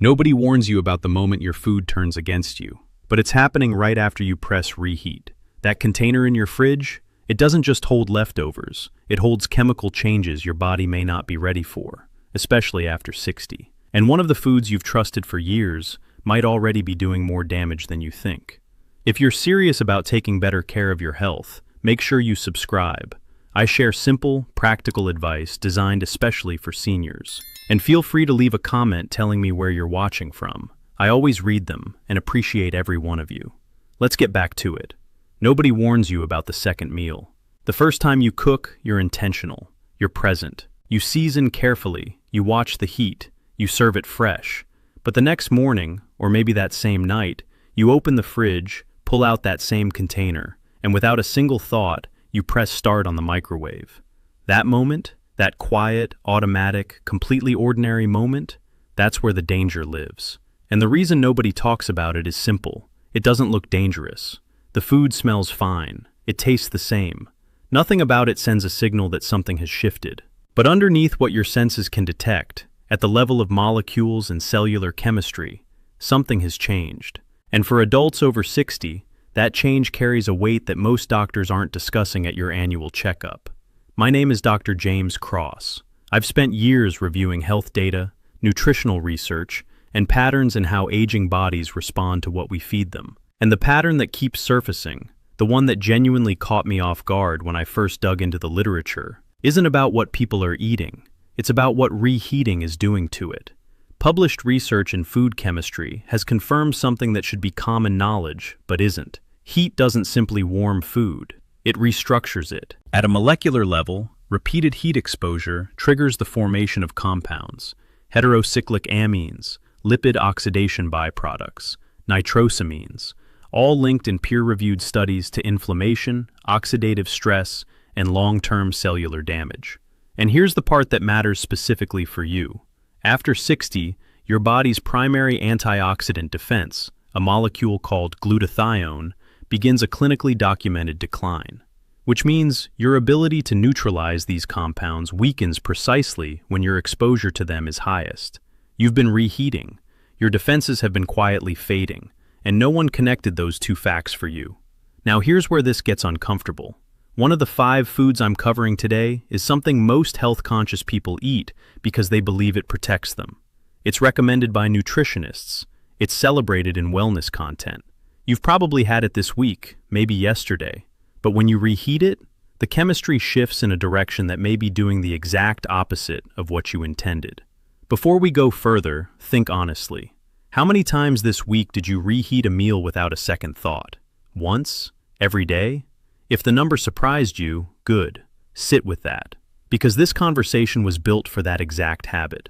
Nobody warns you about the moment your food turns against you, but it's happening right after you press reheat. That container in your fridge, it doesn't just hold leftovers, it holds chemical changes your body may not be ready for, especially after 60. And one of the foods you've trusted for years might already be doing more damage than you think. If you're serious about taking better care of your health, make sure you subscribe. I share simple, practical advice designed especially for seniors. And feel free to leave a comment telling me where you're watching from. I always read them and appreciate every one of you. Let's get back to it. Nobody warns you about the second meal. The first time you cook, you're intentional. You're present. You season carefully. You watch the heat. You serve it fresh. But the next morning, or maybe that same night, you open the fridge, pull out that same container, and without a single thought, you press start on the microwave. That moment, that quiet, automatic, completely ordinary moment, that's where the danger lives. And the reason nobody talks about it is simple. It doesn't look dangerous. The food smells fine. It tastes the same. Nothing about it sends a signal that something has shifted. But underneath what your senses can detect, at the level of molecules and cellular chemistry, something has changed. And for adults over 60, that change carries a weight that most doctors aren't discussing at your annual checkup. My name is Dr. James Cross. I've spent years reviewing health data, nutritional research, and patterns in how aging bodies respond to what we feed them. And the pattern that keeps surfacing, the one that genuinely caught me off guard when I first dug into the literature, isn't about what people are eating. It's about what reheating is doing to it. Published research in food chemistry has confirmed something that should be common knowledge, but isn't. Heat doesn't simply warm food. It restructures it. At a molecular level, repeated heat exposure triggers the formation of compounds, heterocyclic amines, lipid oxidation byproducts, nitrosamines, all linked in peer-reviewed studies to inflammation, oxidative stress, and long-term cellular damage. And here's the part that matters specifically for you. After 60, your body's primary antioxidant defense, a molecule called glutathione, begins a clinically documented decline, which means your ability to neutralize these compounds weakens precisely when your exposure to them is highest. You've been reheating, your defenses have been quietly fading, and no one connected those two facts for you. Now here's where this gets uncomfortable. One of the 5 foods I'm covering today is something most health-conscious people eat because they believe it protects them. It's recommended by nutritionists. It's celebrated in wellness content. You've probably had it this week, maybe yesterday, but when you reheat it, the chemistry shifts in a direction that may be doing the exact opposite of what you intended. Before we go further, think honestly. How many times this week did you reheat a meal without a second thought? Once? Every day? If the number surprised you, good. Sit with that. Because this conversation was built for that exact habit.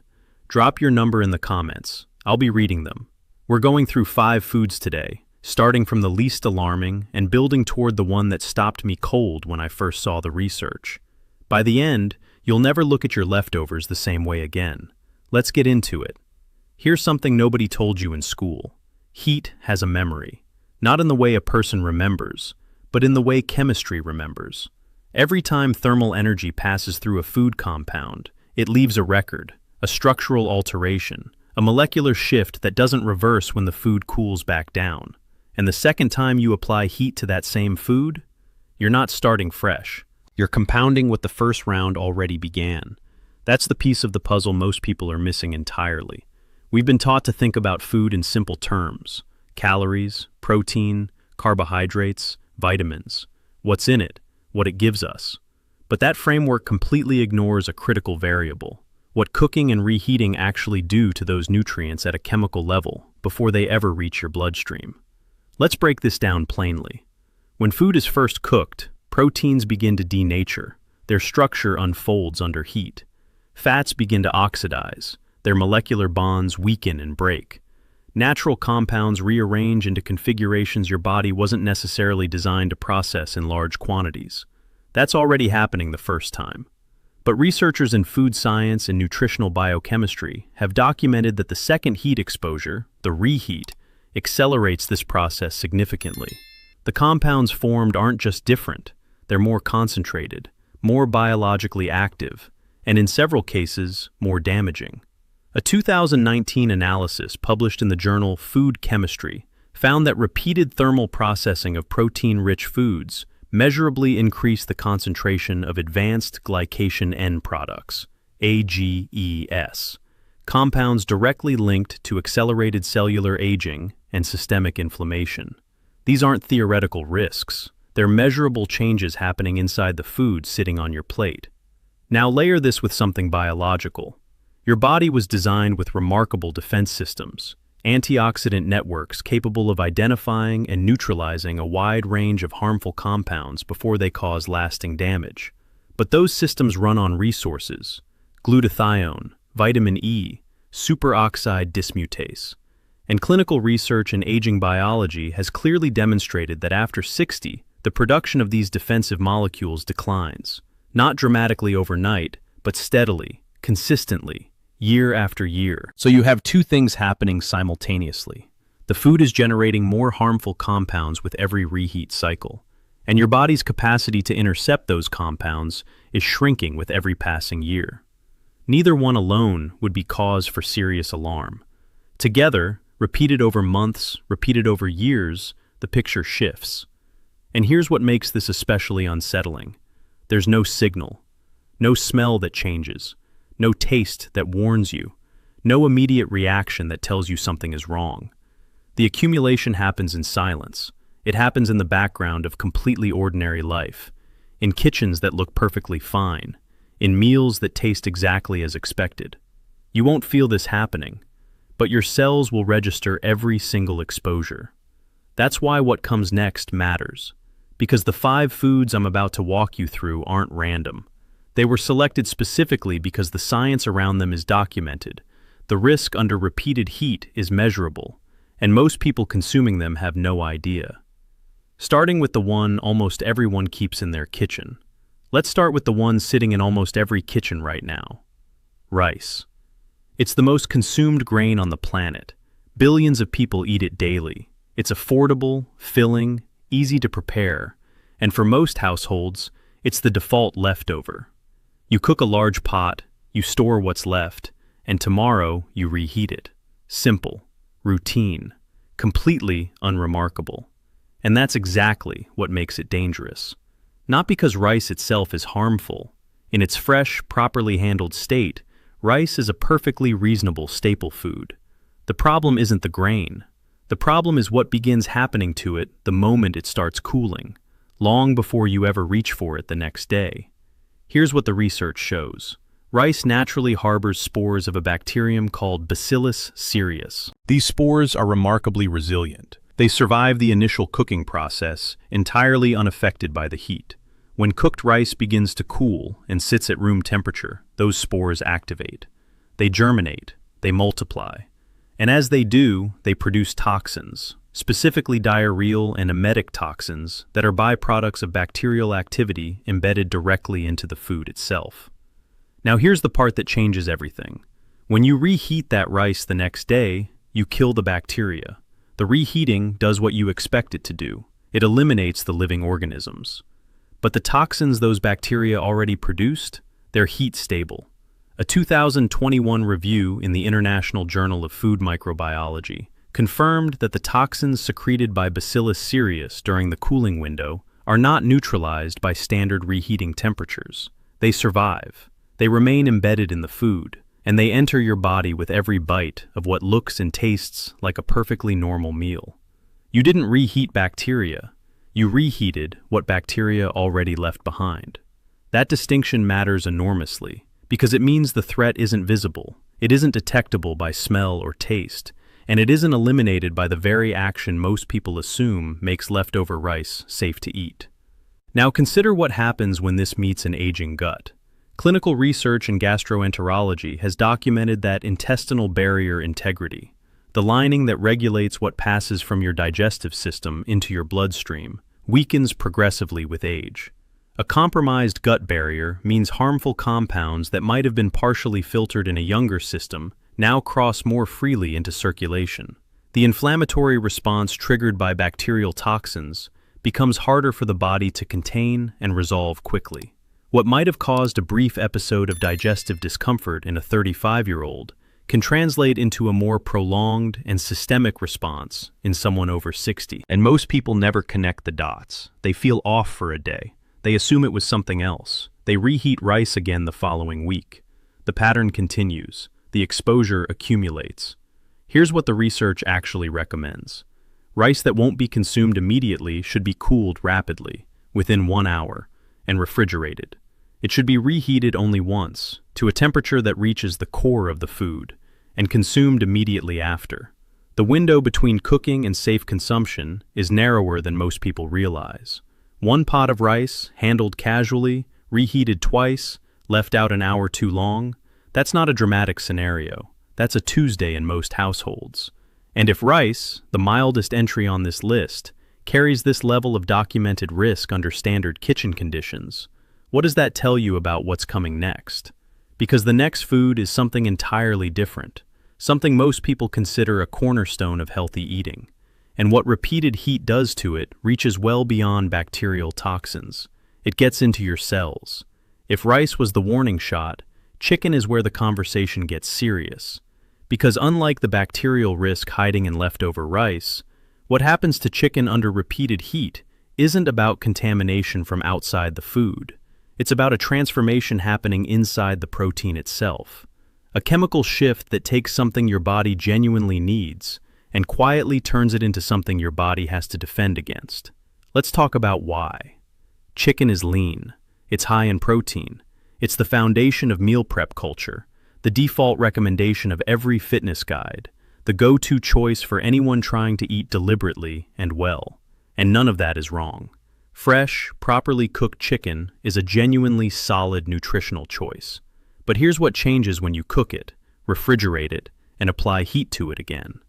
Drop your number in the comments. I'll be reading them. We're going through 5 foods today, starting from the least alarming and building toward the one that stopped me cold when I first saw the research. By the end, you'll never look at your leftovers the same way again. Let's get into it. Here's something nobody told you in school. Heat has a memory. Not in the way a person remembers, but in the way chemistry remembers. Every time thermal energy passes through a food compound, it leaves a record, a structural alteration, a molecular shift that doesn't reverse when the food cools back down. And the second time you apply heat to that same food, you're not starting fresh. You're compounding what the first round already began. That's the piece of the puzzle most people are missing entirely. We've been taught to think about food in simple terms: calories, protein, carbohydrates, vitamins, what's in it, what it gives us. But that framework completely ignores a critical variable: what cooking and reheating actually do to those nutrients at a chemical level before they ever reach your bloodstream. Let's break this down plainly. When food is first cooked, proteins begin to denature. Their structure unfolds under heat. Fats begin to oxidize. Their molecular bonds weaken and break. Natural compounds rearrange into configurations your body wasn't necessarily designed to process in large quantities. That's already happening the first time. But researchers in food science and nutritional biochemistry have documented that the second heat exposure, the reheat, accelerates this process significantly. The compounds formed aren't just different, they're more concentrated, more biologically active, and in several cases, more damaging. A 2019 analysis published in the journal Food Chemistry found that repeated thermal processing of protein-rich foods measurably increased the concentration of advanced glycation end products, AGEs, compounds directly linked to accelerated cellular aging and systemic inflammation. These aren't theoretical risks. They're measurable changes happening inside the food sitting on your plate. Now layer this with something biological. Your body was designed with remarkable defense systems, antioxidant networks capable of identifying and neutralizing a wide range of harmful compounds before they cause lasting damage. But those systems run on resources: glutathione, vitamin E, superoxide dismutase. And clinical research in aging biology has clearly demonstrated that after 60, the production of these defensive molecules declines, not dramatically overnight, but steadily, consistently, year after year. So you have two things happening simultaneously. The food is generating more harmful compounds with every reheat cycle, and your body's capacity to intercept those compounds is shrinking with every passing year. Neither one alone would be cause for serious alarm. Together, repeated over months, repeated over years, the picture shifts. And here's what makes this especially unsettling. There's no signal, no smell that changes, no taste that warns you, no immediate reaction that tells you something is wrong. The accumulation happens in silence. It happens in the background of completely ordinary life, in kitchens that look perfectly fine, in meals that taste exactly as expected. You won't feel this happening, but your cells will register every single exposure. That's why what comes next matters, because the 5 foods I'm about to walk you through aren't random. They were selected specifically because the science around them is documented, the risk under repeated heat is measurable, and most people consuming them have no idea. Starting with the one almost everyone keeps in their kitchen. Let's start with the one sitting in almost every kitchen right now: rice. It's the most consumed grain on the planet. Billions of people eat it daily. It's affordable, filling, easy to prepare, and for most households, it's the default leftover. You cook a large pot, you store what's left, and tomorrow you reheat it. Simple, routine, completely unremarkable. And that's exactly what makes it dangerous. Not because rice itself is harmful. In its fresh, properly handled state, rice is a perfectly reasonable staple food. The problem isn't the grain. The problem is what begins happening to it the moment it starts cooling, long before you ever reach for it the next day. Here's what the research shows. Rice naturally harbors spores of a bacterium called Bacillus cereus. These spores are remarkably resilient. They survive the initial cooking process, entirely unaffected by the heat. When cooked rice begins to cool and sits at room temperature, those spores activate. They germinate, they multiply. And as they do, they produce toxins, specifically diarrheal and emetic toxins that are byproducts of bacterial activity embedded directly into the food itself. Now here's the part that changes everything. When you reheat that rice the next day, you kill the bacteria. The reheating does what you expect it to do. It eliminates the living organisms. But the toxins those bacteria already produced, they're heat stable. A 2021 review in the International Journal of Food Microbiology confirmed that the toxins secreted by Bacillus cereus during the cooling window are not neutralized by standard reheating temperatures. They survive. They remain embedded in the food, and they enter your body with every bite of what looks and tastes like a perfectly normal meal. You didn't reheat bacteria. You reheated what bacteria already left behind. That distinction matters enormously because it means the threat isn't visible, it isn't detectable by smell or taste, and it isn't eliminated by the very action most people assume makes leftover rice safe to eat. Now consider what happens when this meets an aging gut. Clinical research in gastroenterology has documented that intestinal barrier integrity, the lining that regulates what passes from your digestive system into your bloodstream, weakens progressively with age. A compromised gut barrier means harmful compounds that might have been partially filtered in a younger system now cross more freely into circulation. The inflammatory response triggered by bacterial toxins becomes harder for the body to contain and resolve quickly. What might have caused a brief episode of digestive discomfort in a 35-year-old can translate into a more prolonged and systemic response in someone over 60. And most people never connect the dots. They feel off for a day. They assume it was something else. They reheat rice again the following week. The pattern continues. The exposure accumulates. Here's what the research actually recommends. Rice that won't be consumed immediately should be cooled rapidly, within 1 hour, and refrigerated. It should be reheated only once, to a temperature that reaches the core of the food, and consumed immediately after. The window between cooking and safe consumption is narrower than most people realize. 1 pot of rice, handled casually, reheated twice, left out an hour too long, that's not a dramatic scenario. That's a Tuesday in most households. And if rice, the mildest entry on this list, carries this level of documented risk under standard kitchen conditions, what does that tell you about what's coming next? Because the next food is something entirely different, something most people consider a cornerstone of healthy eating. And what repeated heat does to it reaches well beyond bacterial toxins. It gets into your cells. If rice was the warning shot, chicken is where the conversation gets serious. Because unlike the bacterial risk hiding in leftover rice, what happens to chicken under repeated heat isn't about contamination from outside the food. It's about a transformation happening inside the protein itself. A chemical shift that takes something your body genuinely needs and quietly turns it into something your body has to defend against. Let's talk about why. Chicken is lean. It's high in protein. It's the foundation of meal prep culture, the default recommendation of every fitness guide, the go-to choice for anyone trying to eat deliberately and well. And none of that is wrong. Fresh, properly cooked chicken is a genuinely solid nutritional choice. But here's what changes when you cook it, refrigerate it, and apply heat to it again.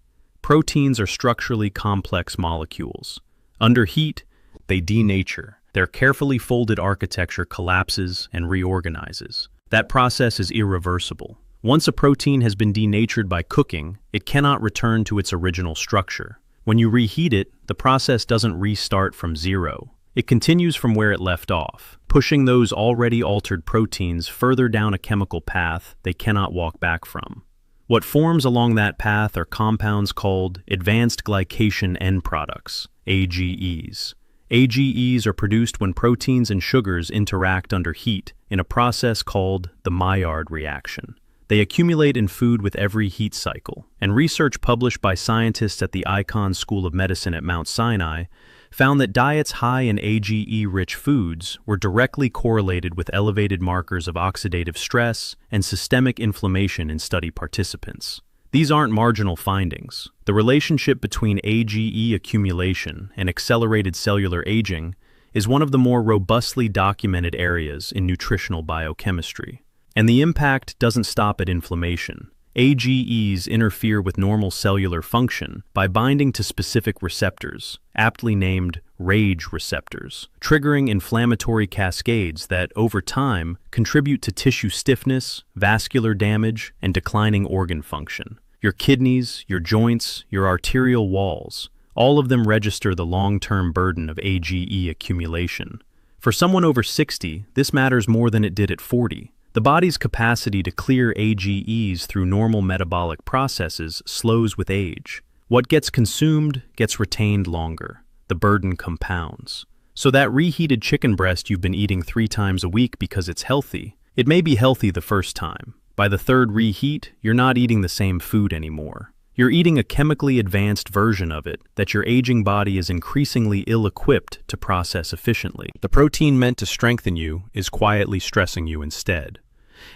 Proteins are structurally complex molecules. Under heat, they denature. Their carefully folded architecture collapses and reorganizes. That process is irreversible. Once a protein has been denatured by cooking, it cannot return to its original structure. When you reheat it, the process doesn't restart from zero. It continues from where it left off, pushing those already altered proteins further down a chemical path they cannot walk back from. What forms along that path are compounds called advanced glycation end products, AGEs. AGEs are produced when proteins and sugars interact under heat in a process called the Maillard reaction. They accumulate in food with every heat cycle, and research published by scientists at the Icahn School of Medicine at Mount Sinai found that diets high in AGE-rich foods were directly correlated with elevated markers of oxidative stress and systemic inflammation in study participants. These aren't marginal findings. The relationship between AGE accumulation and accelerated cellular aging is one of the more robustly documented areas in nutritional biochemistry. And the impact doesn't stop at inflammation. AGEs interfere with normal cellular function by binding to specific receptors, aptly named RAGE receptors, triggering inflammatory cascades that, over time, contribute to tissue stiffness, vascular damage, and declining organ function. Your kidneys, your joints, your arterial walls, all of them register the long-term burden of AGE accumulation. For someone over 60, this matters more than it did at 40. The body's capacity to clear AGEs through normal metabolic processes slows with age. What gets consumed gets retained longer. The burden compounds. So that reheated chicken breast you've been eating 3 times a week because it's healthy, it may be healthy the first time. By the third reheat, you're not eating the same food anymore. You're eating a chemically advanced version of it that your aging body is increasingly ill-equipped to process efficiently. The protein meant to strengthen you is quietly stressing you instead.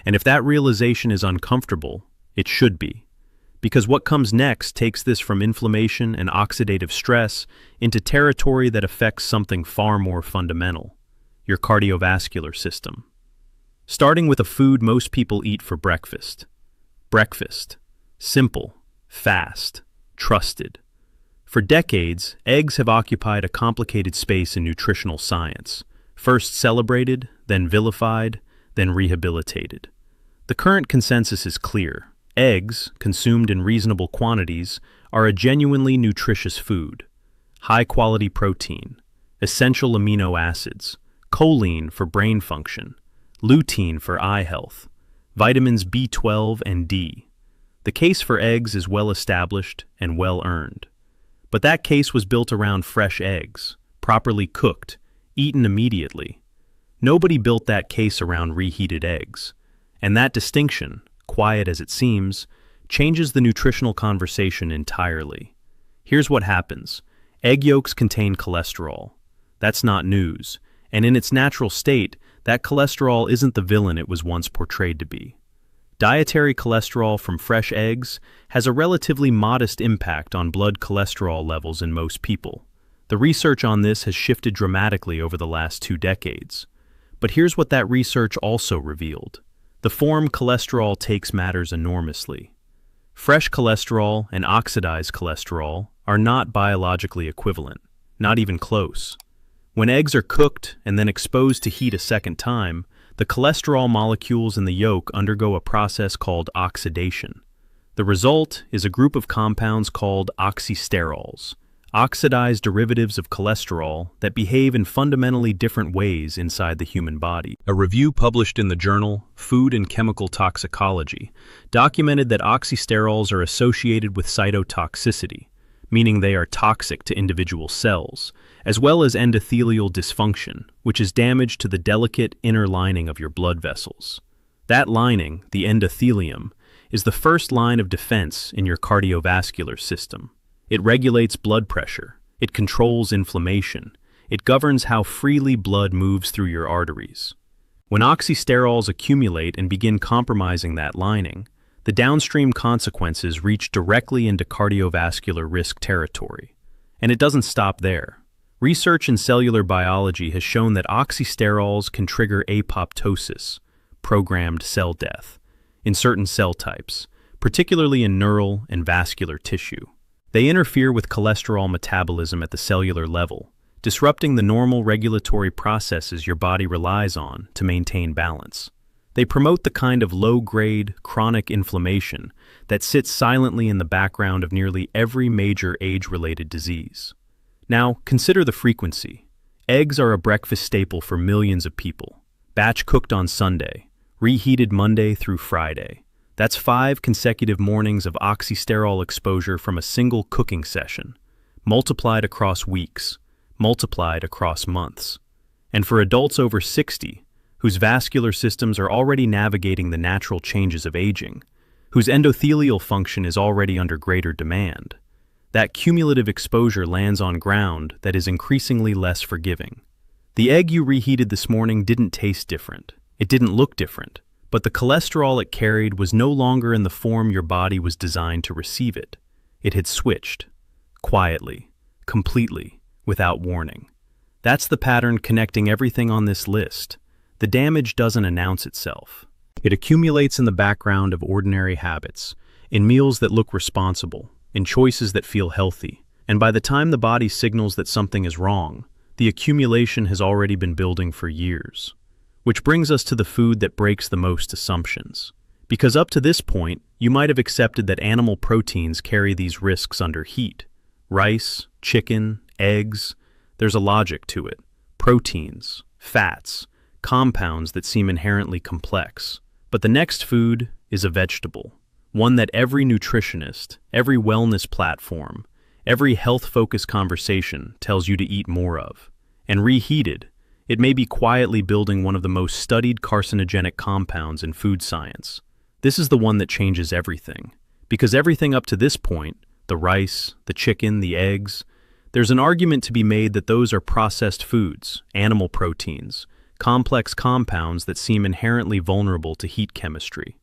And if that realization is uncomfortable, it should be. Because what comes next takes this from inflammation and oxidative stress into territory that affects something far more fundamental, your cardiovascular system. Starting with a food most people eat for breakfast. Breakfast. Simple, fast, trusted. For decades, eggs have occupied a complicated space in nutritional science, first celebrated, then vilified, then rehabilitated. The current consensus is clear. Eggs, consumed in reasonable quantities, are a genuinely nutritious food. High-quality protein, essential amino acids, choline for brain function, lutein for eye health, vitamins B12 and D. The case for eggs is well established and well earned. But that case was built around fresh eggs, properly cooked, eaten immediately. Nobody built that case around reheated eggs. And that distinction, quiet as it seems, changes the nutritional conversation entirely. Here's what happens. Egg yolks contain cholesterol. That's not news. And in its natural state, that cholesterol isn't the villain it was once portrayed to be. Dietary cholesterol from fresh eggs has a relatively modest impact on blood cholesterol levels in most people. The research on this has shifted dramatically over the last 2 decades. But here's what that research also revealed. The form cholesterol takes matters enormously. Fresh cholesterol and oxidized cholesterol are not biologically equivalent, not even close. When eggs are cooked and then exposed to heat a second time, the cholesterol molecules in the yolk undergo a process called oxidation. The result is a group of compounds called oxysterols, oxidized derivatives of cholesterol that behave in fundamentally different ways inside the human body. A review published in the journal Food and Chemical Toxicology documented that oxysterols are associated with cytotoxicity, meaning they are toxic to individual cells, as well as endothelial dysfunction, which is damage to the delicate inner lining of your blood vessels. That lining, the endothelium, is the first line of defense in your cardiovascular system. It regulates blood pressure, it controls inflammation, it governs how freely blood moves through your arteries. When oxysterols accumulate and begin compromising that lining, the downstream consequences reach directly into cardiovascular risk territory. And it doesn't stop there. Research in cellular biology has shown that oxysterols can trigger apoptosis, programmed cell death, in certain cell types, particularly in neural and vascular tissue. They interfere with cholesterol metabolism at the cellular level, disrupting the normal regulatory processes your body relies on to maintain balance. They promote the kind of low-grade, chronic inflammation that sits silently in the background of nearly every major age-related disease. Now, consider the frequency. Eggs are a breakfast staple for millions of people. Batch cooked on Sunday, reheated Monday through Friday. That's 5 consecutive mornings of oxysterol exposure from a single cooking session, multiplied across weeks, multiplied across months. And for adults over 60, whose vascular systems are already navigating the natural changes of aging, whose endothelial function is already under greater demand, that cumulative exposure lands on ground that is increasingly less forgiving. The egg you reheated this morning didn't taste different. It didn't look different. But the cholesterol it carried was no longer in the form your body was designed to receive it. It had switched. Quietly. Completely. Without warning. That's the pattern connecting everything on this list. The damage doesn't announce itself. It accumulates in the background of ordinary habits, in meals that look responsible, in choices that feel healthy. And by the time the body signals that something is wrong, the accumulation has already been building for years. Which brings us to the food that breaks the most assumptions. Because up to this point, you might have accepted that animal proteins carry these risks under heat. Rice, chicken, eggs, there's a logic to it. Proteins, fats, compounds that seem inherently complex. But the next food is a vegetable. One that every nutritionist, every wellness platform, every health-focused conversation tells you to eat more of. And reheated, it may be quietly building one of the most studied carcinogenic compounds in food science. This is the one that changes everything. Because everything up to this point, the rice, the chicken, the eggs, there's an argument to be made that those are processed foods, animal proteins, complex compounds that seem inherently vulnerable to heat chemistry.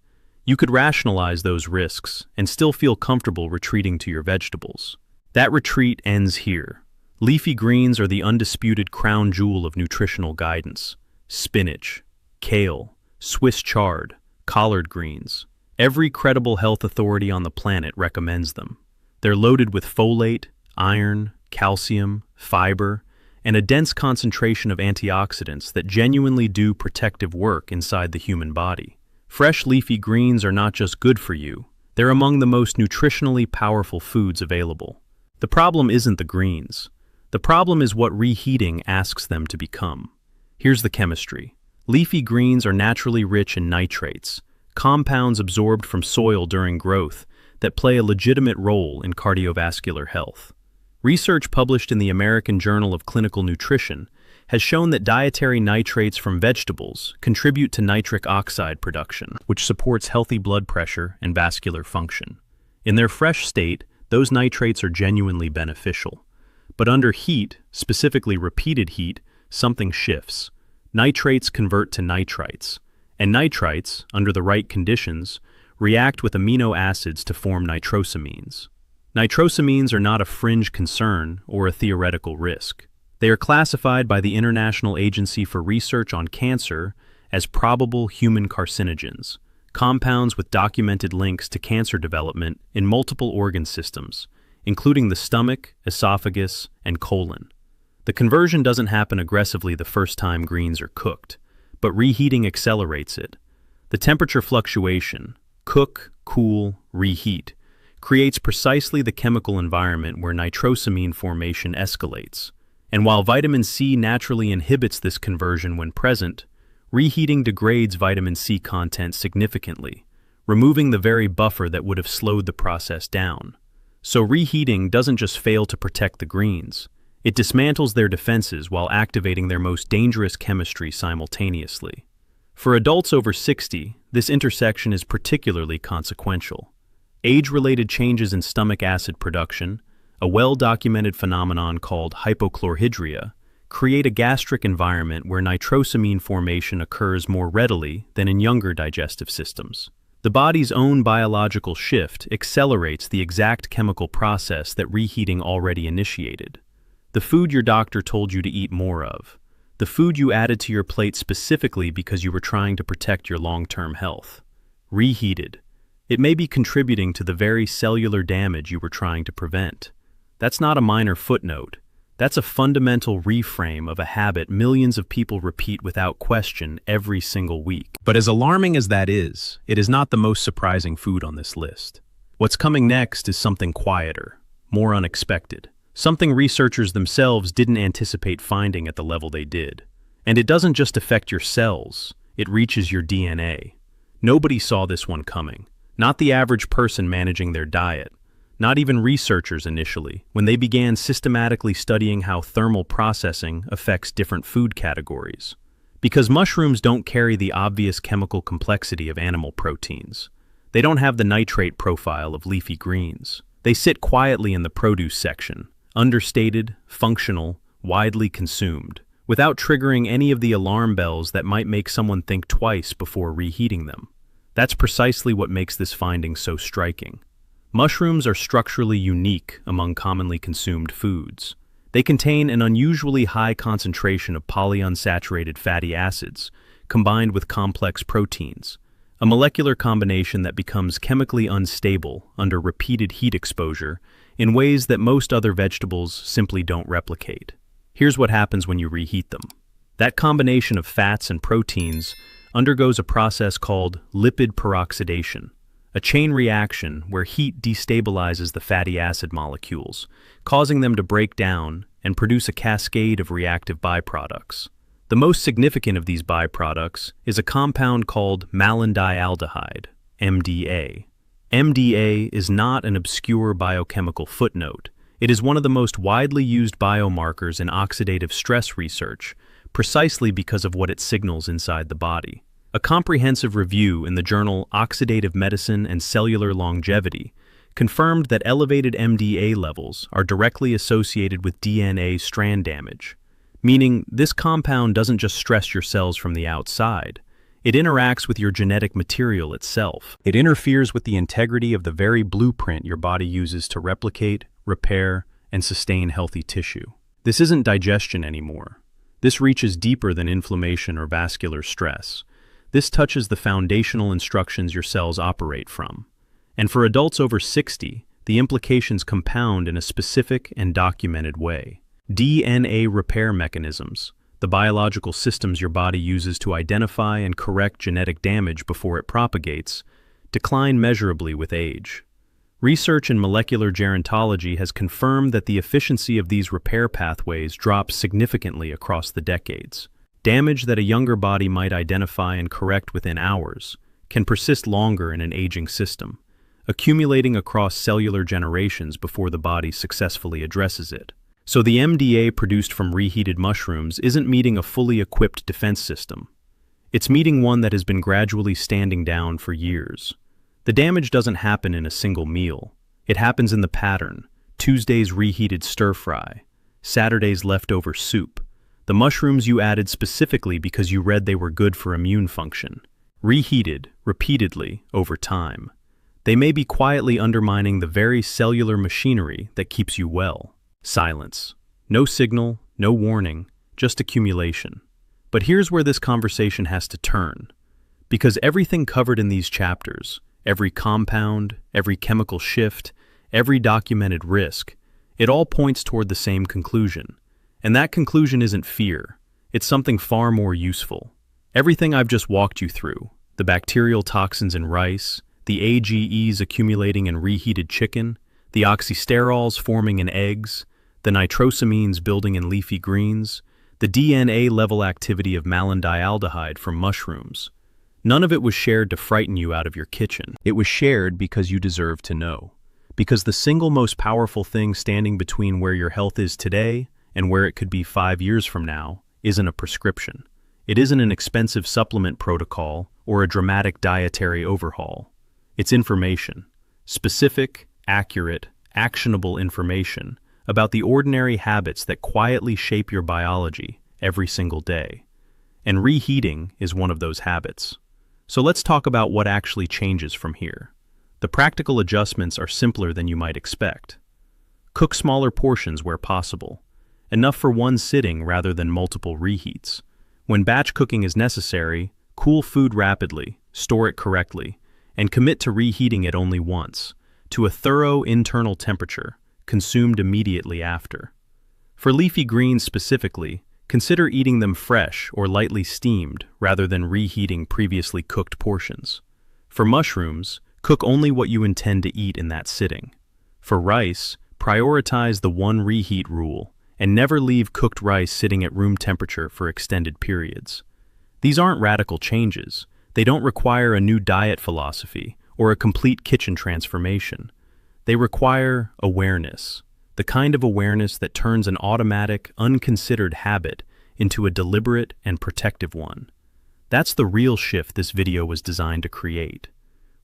You could rationalize those risks and still feel comfortable retreating to your vegetables. That retreat ends here. Leafy greens are the undisputed crown jewel of nutritional guidance. Spinach, kale, Swiss chard, collard greens. Every credible health authority on the planet recommends them. They're loaded with folate, iron, calcium, fiber, and a dense concentration of antioxidants that genuinely do protective work inside the human body. Fresh leafy greens are not just good for you, they're among the most nutritionally powerful foods available. The problem isn't the greens. The problem is what reheating asks them to become. Here's the chemistry. Leafy greens are naturally rich in nitrates, compounds absorbed from soil during growth that play a legitimate role in cardiovascular health. Research published in the American Journal of Clinical Nutrition has shown that dietary nitrates from vegetables contribute to nitric oxide production, which supports healthy blood pressure and vascular function. In their fresh state, those nitrates are genuinely beneficial. But under heat, specifically repeated heat, something shifts. Nitrates convert to nitrites, and nitrites, under the right conditions, react with amino acids to form nitrosamines. Nitrosamines are not a fringe concern or a theoretical risk. They are classified by the International Agency for Research on Cancer as probable human carcinogens, compounds with documented links to cancer development in multiple organ systems, including the stomach, esophagus, and colon. The conversion doesn't happen aggressively the first time greens are cooked, but reheating accelerates it. The temperature fluctuation, cook, cool, reheat, creates precisely the chemical environment where nitrosamine formation escalates. And while vitamin C naturally inhibits this conversion when present, reheating degrades vitamin C content significantly, removing the very buffer that would have slowed the process down. So reheating doesn't just fail to protect the greens, it dismantles their defenses while activating their most dangerous chemistry simultaneously. For adults over 60, this intersection is particularly consequential. Age-related changes in stomach acid production, a well-documented phenomenon called hypochlorhydria, create a gastric environment where nitrosamine formation occurs more readily than in younger digestive systems. The body's own biological shift accelerates the exact chemical process that reheating already initiated. The food your doctor told you to eat more of. The food you added to your plate specifically because you were trying to protect your long-term health. Reheated. It may be contributing to the very cellular damage you were trying to prevent. That's not a minor footnote. That's a fundamental reframe of a habit millions of people repeat without question every single week. But as alarming as that is, it is not the most surprising food on this list. What's coming next is something quieter, more unexpected, something researchers themselves didn't anticipate finding at the level they did. And it doesn't just affect your cells, it reaches your DNA. Nobody saw this one coming, not the average person managing their diet. Not even researchers initially, when they began systematically studying how thermal processing affects different food categories. Because mushrooms don't carry the obvious chemical complexity of animal proteins. They don't have the nitrate profile of leafy greens. They sit quietly in the produce section, understated, functional, widely consumed, without triggering any of the alarm bells that might make someone think twice before reheating them. That's precisely what makes this finding so striking. Mushrooms are structurally unique among commonly consumed foods. They contain an unusually high concentration of polyunsaturated fatty acids, combined with complex proteins, a molecular combination that becomes chemically unstable under repeated heat exposure in ways that most other vegetables simply don't replicate. Here's what happens when you reheat them. That combination of fats and proteins undergoes a process called lipid peroxidation, a chain reaction where heat destabilizes the fatty acid molecules, causing them to break down and produce a cascade of reactive byproducts. The most significant of these byproducts is a compound called malondialdehyde, MDA. MDA is not an obscure biochemical footnote. It is one of the most widely used biomarkers in oxidative stress research, precisely because of what it signals inside the body. A comprehensive review in the journal Oxidative Medicine and Cellular Longevity confirmed that elevated MDA levels are directly associated with DNA strand damage, meaning this compound doesn't just stress your cells from the outside, it interacts with your genetic material itself. It interferes with the integrity of the very blueprint your body uses to replicate, repair, and sustain healthy tissue. This isn't digestion anymore. This reaches deeper than inflammation or vascular stress. This touches the foundational instructions your cells operate from. And for adults over 60, the implications compound in a specific and documented way. DNA repair mechanisms, the biological systems your body uses to identify and correct genetic damage before it propagates, decline measurably with age. Research in molecular gerontology has confirmed that the efficiency of these repair pathways drops significantly across the decades. Damage that a younger body might identify and correct within hours can persist longer in an aging system, accumulating across cellular generations before the body successfully addresses it. So the MDA produced from reheated mushrooms isn't meeting a fully equipped defense system. It's meeting one that has been gradually standing down for years. The damage doesn't happen in a single meal. It happens in the pattern: Tuesday's reheated stir-fry, Saturday's leftover soup, the mushrooms you added specifically because you read they were good for immune function, reheated repeatedly over time. They may be quietly undermining the very cellular machinery that keeps you well. Silence. No signal, no warning, just accumulation. But here's where this conversation has to turn. Because everything covered in these chapters, every compound, every chemical shift, every documented risk, it all points toward the same conclusion. And that conclusion isn't fear. It's something far more useful. Everything I've just walked you through, the bacterial toxins in rice, the AGEs accumulating in reheated chicken, the oxysterols forming in eggs, the nitrosamines building in leafy greens, the DNA-level activity of malandialdehyde from mushrooms. None of it was shared to frighten you out of your kitchen. It was shared because you deserve to know. Because the single most powerful thing standing between where your health is today and where it could be 5 years from now isn't a prescription. It isn't an expensive supplement protocol or a dramatic dietary overhaul. It's information. Specific, accurate, actionable information about the ordinary habits that quietly shape your biology every single day. And reheating is one of those habits. So let's talk about what actually changes from here. The practical adjustments are simpler than you might expect. Cook smaller portions where possible, enough for one sitting rather than multiple reheats. When batch cooking is necessary, cool food rapidly, store it correctly, and commit to reheating it only once, to a thorough internal temperature, consumed immediately after. For leafy greens specifically, consider eating them fresh or lightly steamed rather than reheating previously cooked portions. For mushrooms, cook only what you intend to eat in that sitting. For rice, prioritize the one reheat rule and never leave cooked rice sitting at room temperature for extended periods. These aren't radical changes. They don't require a new diet philosophy or a complete kitchen transformation. They require awareness, the kind of awareness that turns an automatic, unconsidered habit into a deliberate and protective one. That's the real shift this video was designed to create.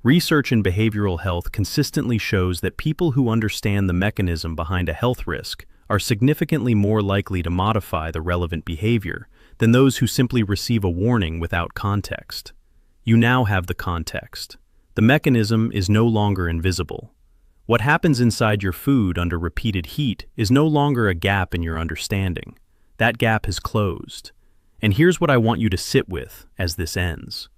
Research in behavioral health consistently shows that people who understand the mechanism behind a health risk are significantly more likely to modify the relevant behavior than those who simply receive a warning without context. You now have the context. The mechanism is no longer invisible. What happens inside your food under repeated heat is no longer a gap in your understanding. That gap has closed. And here's what I want you to sit with as this ends.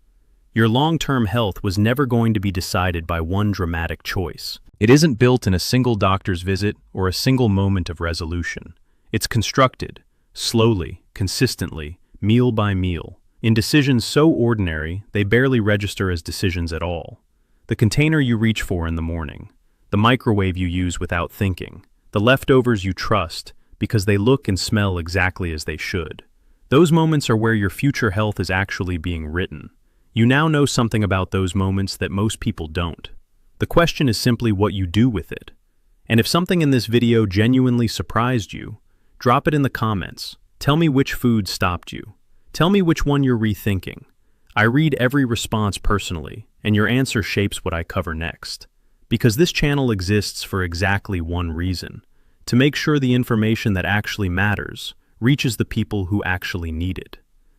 Your long-term health was never going to be decided by one dramatic choice. It isn't built in a single doctor's visit or a single moment of resolution. It's constructed, slowly, consistently, meal by meal, in decisions so ordinary they barely register as decisions at all. The container you reach for in the morning, the microwave you use without thinking, the leftovers you trust because they look and smell exactly as they should. Those moments are where your future health is actually being written. You now know something about those moments that most people don't. The question is simply what you do with it. And if something in this video genuinely surprised you, drop it in the comments. Tell me which food stopped you. Tell me which one you're rethinking. I read every response personally, and your answer shapes what I cover next. Because this channel exists for exactly one reason: to make sure the information that actually matters reaches the people who actually need it.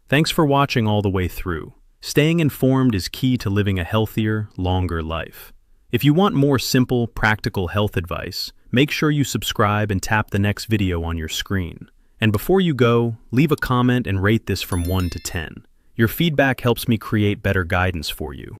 Thanks for watching all the way through. Staying informed is key to living a healthier, longer life. If you want more simple, practical health advice, make sure you subscribe and tap the next video on your screen. And before you go, leave a comment and rate this from 1 to 10. Your feedback helps me create better guidance for you.